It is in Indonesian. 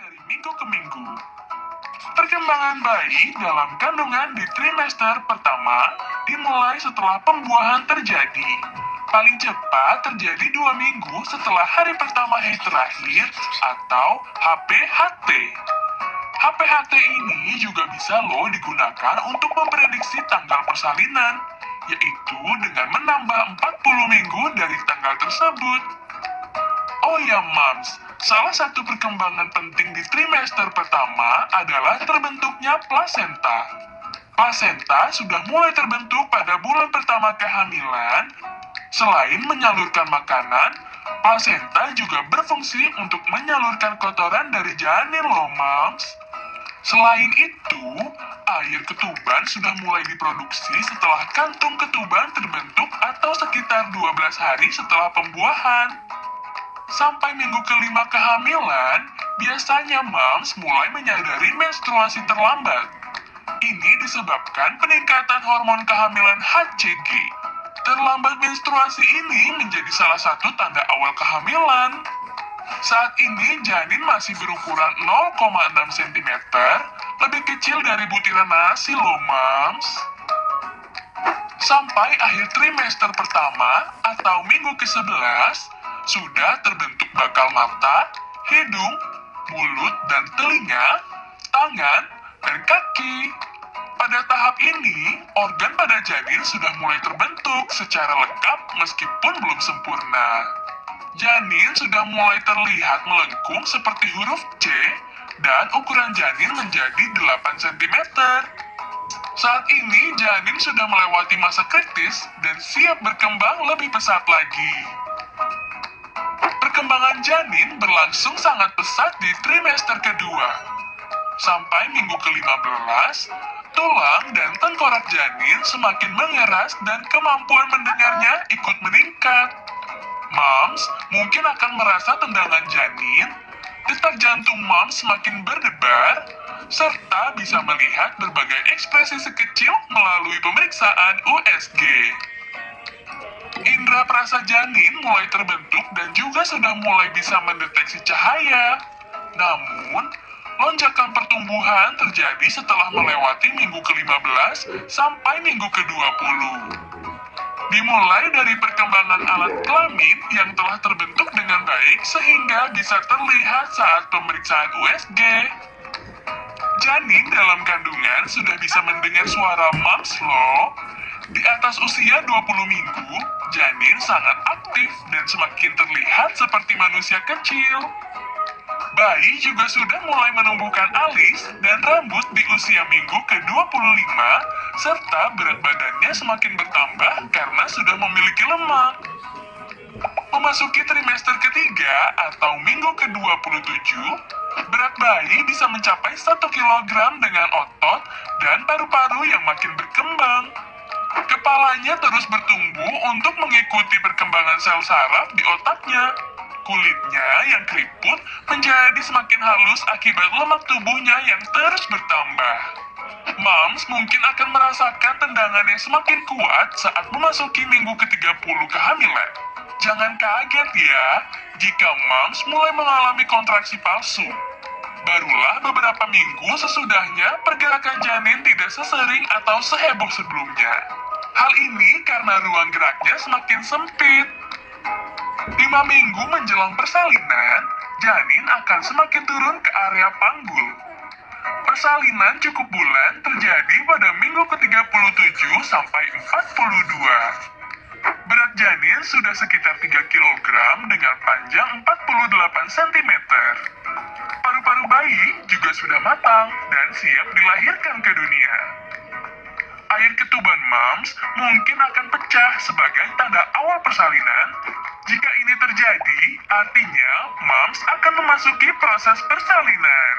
dari minggu ke minggu. Perkembangan bayi dalam kandungan di trimester pertama dimulai setelah pembuahan terjadi. Paling cepat terjadi 2 minggu setelah hari pertama haid terakhir atau HPHT. HPHT ini juga bisa digunakan untuk memprediksi tanggal persalinan, yaitu dengan menambah 40 minggu dari tanggal tersebut. Oh ya Mams, salah satu perkembangan penting di trimester pertama adalah terbentuknya plasenta. Plasenta sudah mulai terbentuk pada bulan pertama kehamilan. Selain menyalurkan makanan, plasenta juga berfungsi untuk menyalurkan kotoran dari janin loh Mams. Selain itu, air ketuban sudah mulai diproduksi setelah kantung ketuban terbentuk atau sekitar 12 hari setelah pembuahan. Sampai minggu kelima kehamilan, biasanya Mams mulai menyadari menstruasi terlambat. Ini disebabkan peningkatan hormon kehamilan HCG. Terlambat menstruasi ini menjadi salah satu tanda awal kehamilan. Saat ini janin masih berukuran 0,6 cm, lebih kecil dari butiran nasi loh Mams. Sampai akhir trimester pertama atau minggu ke-11, sudah terbentuk bakal mata, hidung, mulut dan telinga, tangan, dan kaki. Pada tahap ini, organ pada janin sudah mulai terbentuk secara lengkap meskipun belum sempurna. Janin sudah mulai terlihat melengkung seperti huruf C dan ukuran janin menjadi 8 cm. Saat ini, janin sudah melewati masa kritis dan siap berkembang lebih pesat lagi. Perkembangan janin berlangsung sangat pesat di trimester kedua. Sampai minggu ke-15, tulang dan tengkorak janin semakin mengeras dan kemampuan mendengarnya ikut meningkat. Mams mungkin akan merasa tendangan janin, detak jantung Mams semakin berdebar, serta bisa melihat berbagai ekspresi sekecil melalui pemeriksaan USG. Indra perasa janin mulai terbentuk dan juga sudah mulai bisa mendeteksi cahaya. Namun, lonjakan pertumbuhan terjadi setelah melewati minggu ke-15 sampai minggu ke-20. Dimulai dari perkembangan alat kelamin yang telah terbentuk dengan baik sehingga bisa terlihat saat pemeriksaan USG. Janin dalam kandungan sudah bisa mendengar suara Mams loh. Di atas usia 20 minggu, janin sangat aktif dan semakin terlihat seperti manusia kecil. Bayi juga sudah mulai menumbuhkan alis dan rambut di usia minggu ke-25, serta berat badannya semakin bertambah karena sudah memiliki lemak. Memasuki trimester ketiga atau minggu ke-27, berat bayi bisa mencapai 1 kg dengan otot dan paru-paru yang makin berkembang. Kepalanya terus bertumbuh untuk mengikuti perkembangan sel saraf di otaknya. Kulitnya yang keriput menjadi semakin halus akibat lemak tubuhnya yang terus bertambah. Mams mungkin akan merasakan tendangan yang semakin kuat saat memasuki minggu ke-30 kehamilan. Jangan kaget ya, jika Mams mulai mengalami kontraksi palsu. Barulah beberapa minggu sesudahnya pergerakan janin tidak sesering atau seheboh sebelumnya. Hal ini karena ruang geraknya semakin sempit. 5 minggu menjelang persalinan, janin akan semakin turun ke area panggul. Persalinan cukup bulan terjadi pada minggu ke-37 sampai 42. Berat janin sudah sekitar 3 kg dengan panjang 48 cm. Paru-paru bayi juga sudah matang dan siap dilahirkan ke dunia. Air ketuban Mams mungkin akan pecah sebagai tanda awal persalinan. Jika ini terjadi, artinya Mams akan memasuki proses persalinan.